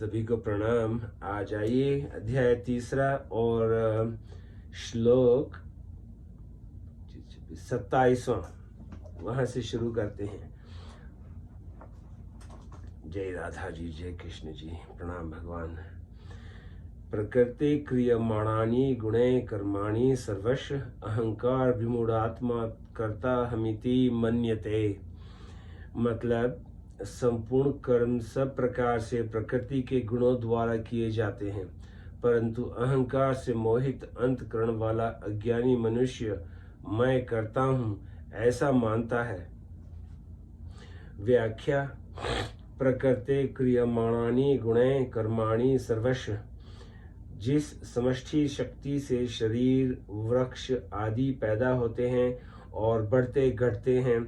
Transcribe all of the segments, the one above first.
सभी को प्रणाम। आज आइए अध्याय 3 और श्लोक 27वां वहां से शुरू करते हैं। जय राधा जी, जय कृष्ण जी, प्रणाम भगवान। प्रकृति क्रियमाणानि गुणे कर्माणि सर्वश अहंकार विमूढ़ात्मा कर्ता हमिति मन्यते। मतलब संपूर्ण कर्म सब प्रकार से प्रकृति के गुणों द्वारा किए जाते हैं, परंतु अहंकार से मोहित अंतःकरण वाला अज्ञानी मनुष्य मैं करता हूँ ऐसा मानता है। व्याख्या: प्रकृति क्रियमाणानि गुणे कर्माणि सर्वश। जिस समष्टि शक्ति से शरीर, वृक्ष आदि पैदा होते हैं और बढ़ते घटते हैं,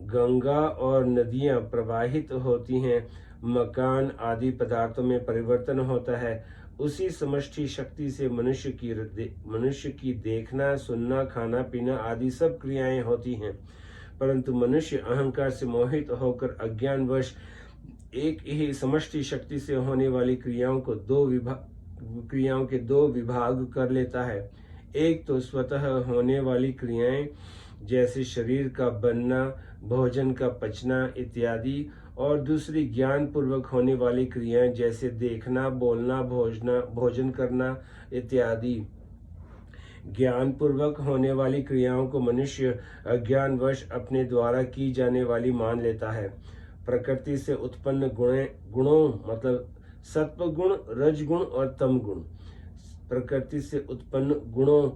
गंगा और नदियां प्रवाहित होती हैं, मकान आदि पदार्थों में परिवर्तन होता है, उसी समष्टि शक्ति से मनुष्य की देखना, सुनना, खाना पीना आदि सब क्रियाएं होती हैं। परंतु मनुष्य अहंकार से मोहित होकर अज्ञानवश एक ही समष्टि शक्ति से होने वाली क्रियाओं के दो विभाग कर लेता है। एक तो स्वतः होने वाली क्रियाएं जैसे शरीर का बनना, भोजन का पचना इत्यादि, और दूसरी ज्ञान पूर्वक होने वाली क्रियाएं जैसे देखना, बोलना, भोजन करना इत्यादि। ज्ञान पूर्वक होने वाली क्रियाओं को मनुष्य अज्ञानवश अपने द्वारा की जाने वाली मान लेता है। प्रकृति से उत्पन्न गुणों मतलब सत्व गुण, रजगुण और तम गुण। प्रकृति से उत्पन्न गुणों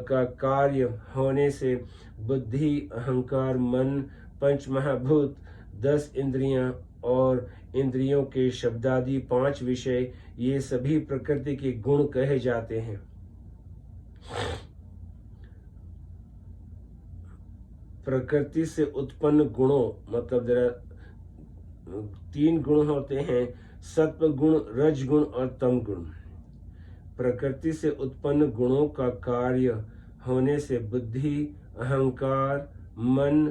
का कार्य होने से बुद्धि, अहंकार, मन, पंच महाभूत, 10 इंद्रियां और इंद्रियों के शब्दादि 5 विषय, ये सभी प्रकृति के गुण कहे जाते हैं। प्रकृति से उत्पन्न गुणों मतलब 3 गुण होते हैं: सत्व गुण, रज गुण और तम गुण। प्रकृति से उत्पन्न गुणों का कार्य होने से बुद्धि, अहंकार, मन,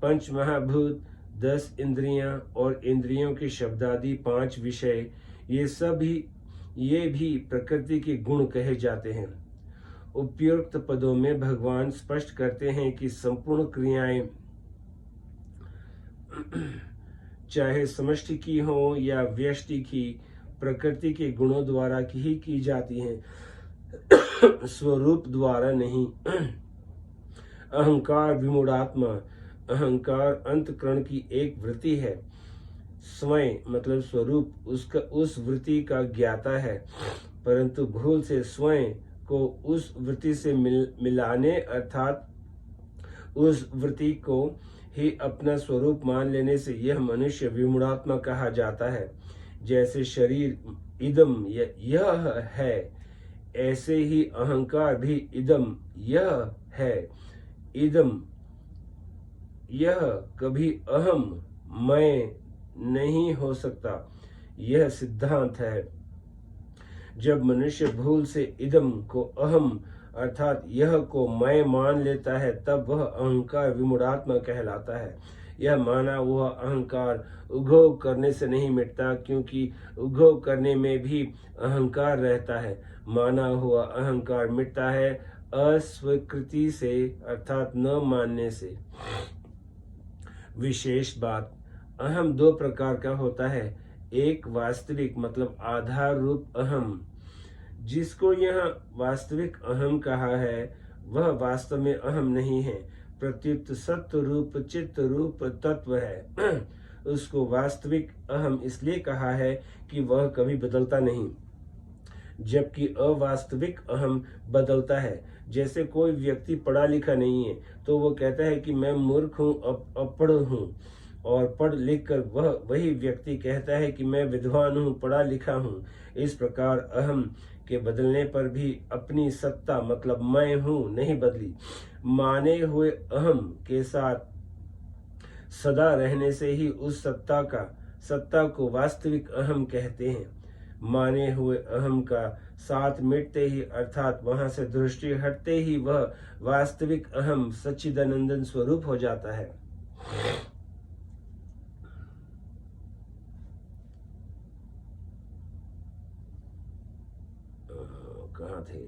पंच महाभूत, 10 इंद्रियां और इंद्रियों के शब्दादि 5 विषय, ये भी प्रकृति के गुण कहे जाते हैं। उपयुक्त पदों में भगवान स्पष्ट करते हैं कि संपूर्ण क्रियाएं चाहे समष्टि की हो या व्यष्टि की, प्रकृति के गुणों द्वारा ही की जाती हैं, स्वरूप द्वारा नहीं। अहंकार विमूढ़ात्मा, अहंकार अंतःकरण की एक वृत्ति है। स्वयं मतलब स्वरूप उस वृत्ति का ज्ञाता है, परंतु भूल से स्वयं को उस वृत्ति से मिलाने अर्थात उस वृत्ति को ही अपना स्वरूप मान लेने से यह मनुष्य विमूढ़ात्मा कहा जाता है। जैसे शरीर इदम यह है, ऐसे ही अहंकार भी इदम यह है। इदम यह कभी अहम मैं नहीं हो सकता, यह सिद्धांत है। जब मनुष्य भूल से इदम को अहम अर्थात यह को मैं मान लेता है, तब वह अहंकार विमूढ़ात्मा कहलाता है। यह माना हुआ अहंकार उद्भव करने से नहीं मिटता, क्योंकि उद्भव करने में भी अहंकार रहता है। माना हुआ अहंकार मिटता है अस्वीकृति से अर्थात न मानने से। विशेष बात: अहम 2 प्रकार का होता है। एक वास्तविक मतलब आधार रूप अहम, जिसको यह वास्तविक अहम कहा है, वह वास्तव में अहम नहीं है, प्रत्युत सत्य रूप चित्त रूप तत्व है। उसको वास्तविक अहम इसलिए कहा है कि वह कभी बदलता नहीं, जबकि अवास्तविक अहम बदलता है। जैसे कोई व्यक्ति पढ़ा लिखा नहीं है तो वो कहता है कि मैं मूर्ख हूँ, अपढ़ हूँ, और पढ़ लिख कर वही व्यक्ति कहता है कि मैं विद्वान हूँ, पढ़ा लिखा हूँ। इस प्रकार अहम के बदलने पर भी अपनी सत्ता मतलब मैं हूँ नहीं बदली। माने हुए अहम के साथ सदा रहने से ही उस सत्ता को वास्तविक अहम कहते हैं। माने हुए अहम का साथ मिटते ही अर्थात वहां से दृष्टि हटते ही वह वास्तविक अहम सच्चिदानंद स्वरूप हो जाता है। कहाँ थे?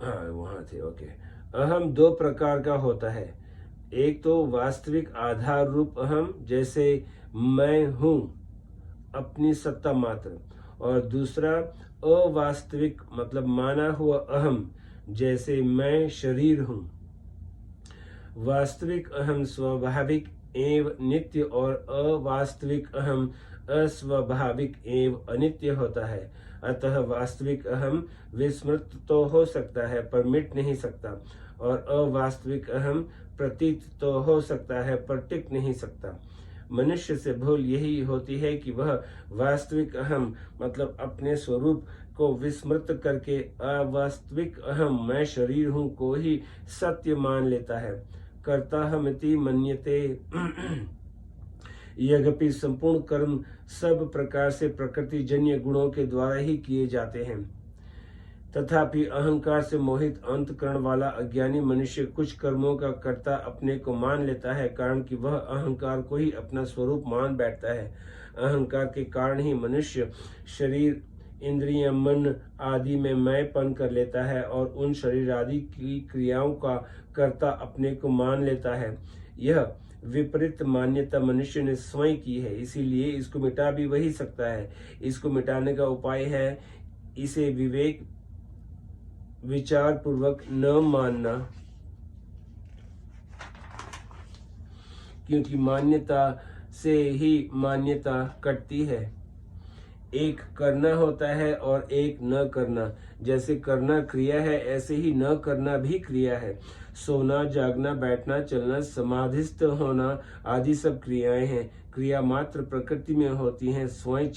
हाँ वहाँ थे, ओके। अहम दो प्रकार का होता है, एक तो वास्तविक आधार रूप अहम, जैसे मैं हूँ अपनी सत्ता मात्र, और दूसरा अवास्तविक मतलब माना हुआ अहम, जैसे मैं शरीर हूँ। वास्तविक अहम स्वाभाविक एवं नित्य और अवास्तविक अहम अस्वाभाविक एवं अनित्य होता है। अतः वास्तविक अहम विस्मृत तो हो सकता है पर मिट नहीं सकता, और अवास्तविक अहम प्रतीत तो हो सकता है पर टिक नहीं सकता। मनुष्य से भूल यही होती है कि वह वास्तविक अहम मतलब अपने स्वरूप को विस्मृत करके अवास्तविक अहम मैं शरीर हूँ को ही सत्य मान लेता है। कर्ताहमिति मन्यते। यद्यपि संपूर्ण कर्म सब प्रकार से प्रकृति जन्य गुणों के द्वारा ही किए जाते हैं, तथापि अहंकार से मोहित अंतःकरण वाला अज्ञानी मनुष्य कुछ कर्मों का कर्ता अपने को मान लेता है, कारण कि वह अहंकार को ही अपना स्वरूप मान बैठता है। अहंकार के कारण ही मनुष्य शरीर इंद्रिय मन आदि में मैंपन कर लेता है और उन शरीर आदि की क्रियाओं का कर्ता अपने को मान लेता है। यह विपरीत मान्यता मनुष्य ने स्वयं की है, इसीलिए इसको मिटा भी वही सकता है। इसको मिटाने का उपाय है इसे विवेक विचार पूर्वक न मानना, क्योंकि मान्यता से ही मान्यता कटती है। एक करना होता है और एक न करना। जैसे करना क्रिया है, ऐसे ही न करना भी क्रिया है। सोना, जागना, बैठना, चलना, समाधिस्थ होना आदि सब क्रियाएं हैं। क्रिया मात्र प्रकृति में होती हैं। स्वयं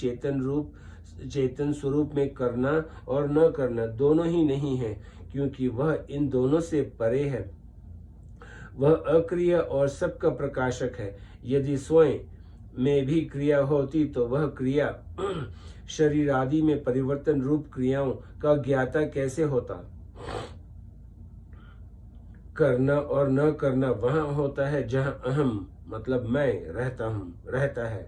चेतन स्वरूप में करना और न करना दोनों ही नहीं है, क्योंकि वह इन दोनों से परे है। वह अक्रिय और सबका प्रकाशक है। यदि स्वयं में भी क्रिया होती तो वह क्रिया शरीर आदि में परिवर्तन रूप क्रियाओं का ज्ञाता कैसे होता। करना और न करना वहां होता है जहां अहम मतलब मैं रहता है।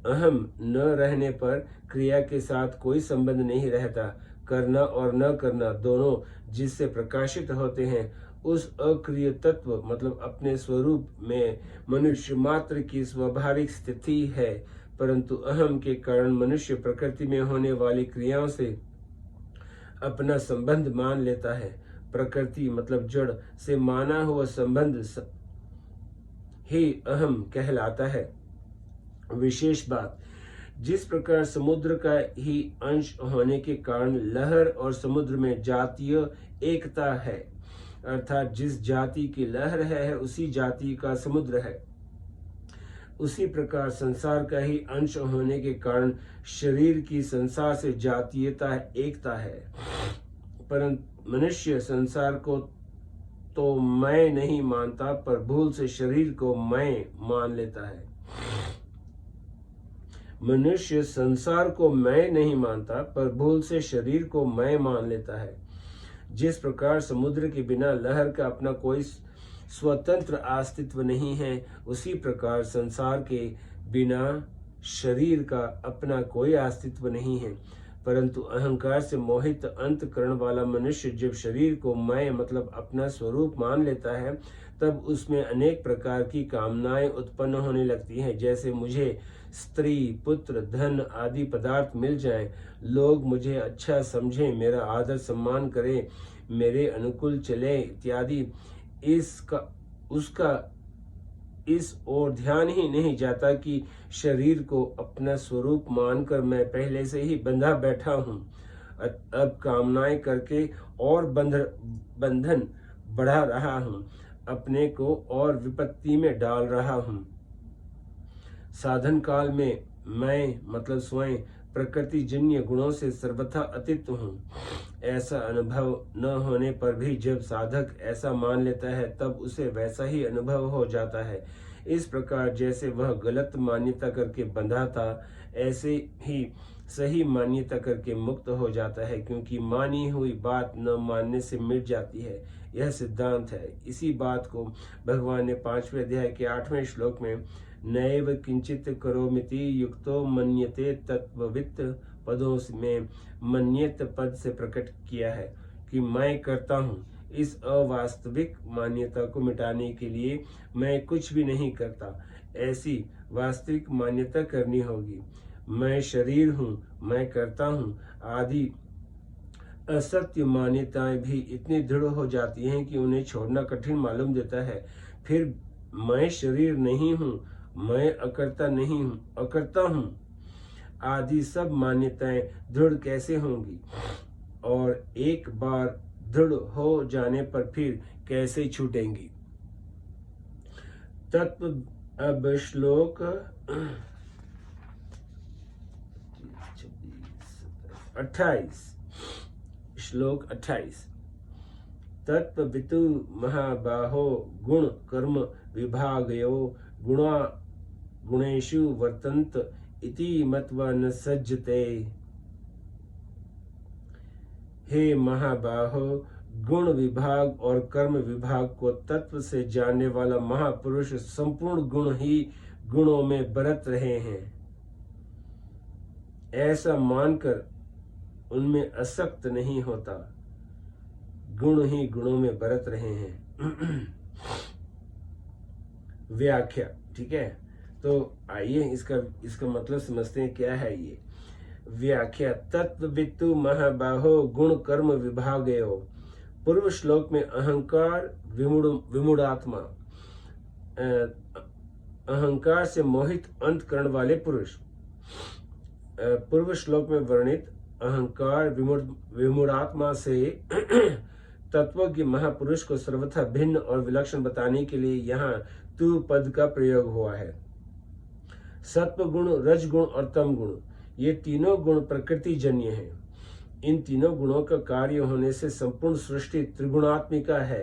अहम न रहने पर क्रिया के साथ कोई संबंध नहीं रहता। करना और न करना दोनों जिससे प्रकाशित होते हैं, उस अक्रिय तत्व मतलब अपने स्वरूप में मनुष्य मात्र की स्वाभाविक स्थिति है, परंतु अहम के कारण मनुष्य प्रकृति में होने वाली क्रियाओं से अपना संबंध मान लेता है। प्रकृति मतलब जड़ से माना हुआ संबंध ही अहम कहलाता है। विशेष बात, जिस प्रकार समुद्र का ही अंश होने के कारण लहर और समुद्र में जातीय एकता है, अर्थात जिस जाति की लहर है उसी जाति का समुद्र है, उसी प्रकार संसार का ही अंश होने के कारण शरीर की संसार से जातीयता एकता है। परंतु मनुष्य संसार को तो मैं नहीं मानता पर भूल से शरीर को मैं मान लेता है। मनुष्य संसार को मैं नहीं मानता पर भूल से शरीर को मैं मान लेता है। जिस प्रकार समुद्र के बिना लहर का अपना कोई स्वतंत्र अस्तित्व नहीं है, उसी प्रकार संसार के बिना शरीर का अपना कोई अस्तित्व नहीं है। परंतु अहंकार से मोहित अंतःकरण वाला मनुष्य जब शरीर को मैं मतलब अपना स्वरूप मान लेता है, तब उसमें अनेक प्रकार की कामनाएं उत्पन्न होने लगती हैं। जैसे मुझे स्त्री, पुत्र, धन आदि पदार्थ मिल जाएं, लोग मुझे अच्छा समझें, मेरा आदर सम्मान करें, मेरे अनुकूल चले इत्यादि। उसका इस ओर ध्यान ही नहीं जाता कि शरीर को अपना स्वरूप मानकर मैं पहले से ही बंधा बैठा हूँ। अब कामनाएं करके और बंधन बढ़ा रहा हूँ, अपने को और विपत्ति में डाल रहा हूँ। साधन काल में मैं मतलब स्वयं प्रकृति जन्य गुणों से सर्वथा अतीत हूँ। ऐसा अनुभव न होने पर भी जब साधक ऐसा मान लेता है, तब उसे वैसा ही अनुभव हो जाता है। इस प्रकार जैसे वह गलत मान्यता करके बंधा था, ऐसे ही सही मान्यता करके मुक्त हो जाता है, क्योंकि मानी हुई बात न मानने से मिट जाती है। यह सिद्धांत है। इसी बात को भगवान ने 5वें अध्याय के 8वें श्लोक में नैव किंचित करोमिति युक्तो मन्यते तत्ववित् पदों में मन्यत पद से प्रकट किया है कि मैं करता हूँ। इस अवास्तविक मान्यता को मिटाने के लिए मैं कुछ भी नहीं करता, ऐसी वास्तविक मान्यता करनी होगी। मैं शरीर हूँ, मैं करता हूँ आदि असत्य मान्यताएं भी इतनी दृढ़ हो जाती हैं कि उन्हें छोड़ना कठिन मालूम देता है। फिर मैं शरीर नहीं हूँ, मैं अकर्ता नहीं हूँ, अकर्ता हूँ आदि सब मान्यताएं दृढ़ कैसे होंगी, और एक बार दृढ़ हो जाने पर फिर कैसे छूटेंगी। तत्व अब श्लोक 28 श्लोक 28 तत्ववितु महाबाहो गुण कर्म विभागयो गुणा गुणेषु वर्तन्त इति मत्वा न सज्जते। हे महाबाहो, गुण विभाग और कर्म विभाग को तत्व से जानने वाला महापुरुष संपूर्ण गुण ही गुणों में बरत रहे हैं, ऐसा मानकर उनमें आसक्त नहीं होता। गुण ही गुणों में बरत रहे हैं। व्याख्या, ठीक है। तो आइए इसका मतलब समझते हैं क्या है ये व्याख्या। तत्ववित्तु महाबाहो गुण कर्म विभागयो। पूर्व श्लोक में अहंकार विमूढ़ात्मा, अहंकार से मोहित अंतकरण वाले पुरुष। पूर्व श्लोक में वर्णित अहंकार विमूढ़ात्मा से तत्वज्ञ महापुरुष को सर्वथा भिन्न और विलक्षण बताने के लिए यहाँ तु पद का प्रयोग हुआ है। सत्व गुण, रजगुण और तम गुण, ये तीनों गुण प्रकृति जन्य हैं। इन तीनों गुणों का कार्य होने से संपूर्ण सृष्टि त्रिगुणात्मिका है।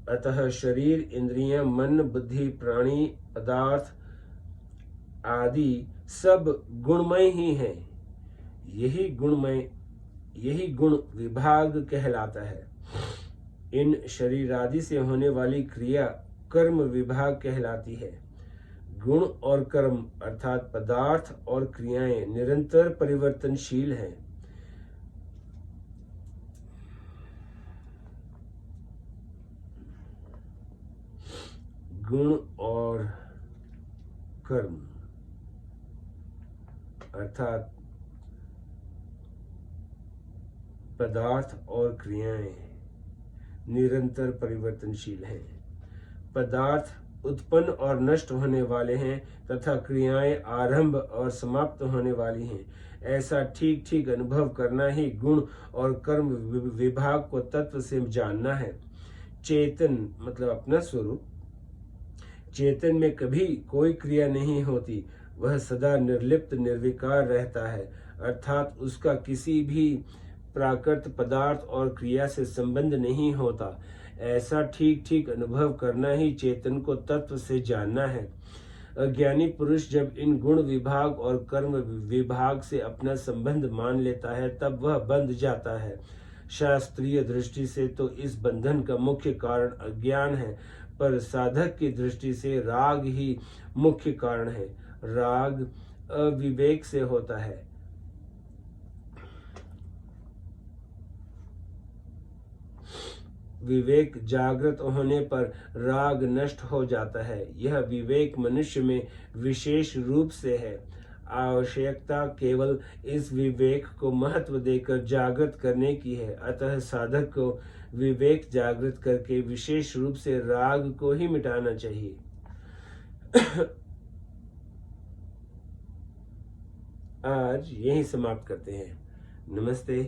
अतः शरीर, इंद्रियां, मन, बुद्धि, प्राणी, पदार्थ आदि सब गुणमय ही हैं। यही गुण विभाग कहलाता है। इन शरीर आदि से होने वाली क्रिया कर्म विभाग कहलाती है। गुण और कर्म अर्थात पदार्थ और क्रियाएं निरंतर परिवर्तनशील हैं। गुण और कर्म अर्थात पदार्थ और क्रियाएं निरंतर परिवर्तनशील हैं। पदार्थ उत्पन्न और नष्ट होने वाले हैं तथा क्रियाएं आरंभ और समाप्त होने वाली हैं। ऐसा ठीक ठीक अनुभव करना ही गुण और कर्म विभाग को तत्व से जानना है। चेतन मतलब अपना स्वरूप। चेतन में कभी कोई क्रिया नहीं होती, वह सदा निर्लिप्त निर्विकार रहता है, अर्थात उसका किसी भी प्राकृत पदार्थ और क्रिया से संबंध नहीं होता। ऐसा ठीक ठीक अनुभव करना ही चेतन को तत्व से जानना है। अज्ञानी पुरुष जब इन गुण विभाग और कर्म विभाग से अपना संबंध मान लेता है तब वह बंध जाता है। शास्त्रीय दृष्टि से तो इस बंधन का मुख्य कारण अज्ञान है, पर साधक की दृष्टि से राग ही मुख्य कारण है। राग अविवेक से होता है। विवेक जागृत होने पर राग नष्ट हो जाता है। यह विवेक मनुष्य में विशेष रूप से है। आवश्यकता केवल इस विवेक को महत्व देकर जागृत करने की है। अतः साधक को विवेक जागृत करके विशेष रूप से राग को ही मिटाना चाहिए। आज यही समाप्त करते हैं। नमस्ते।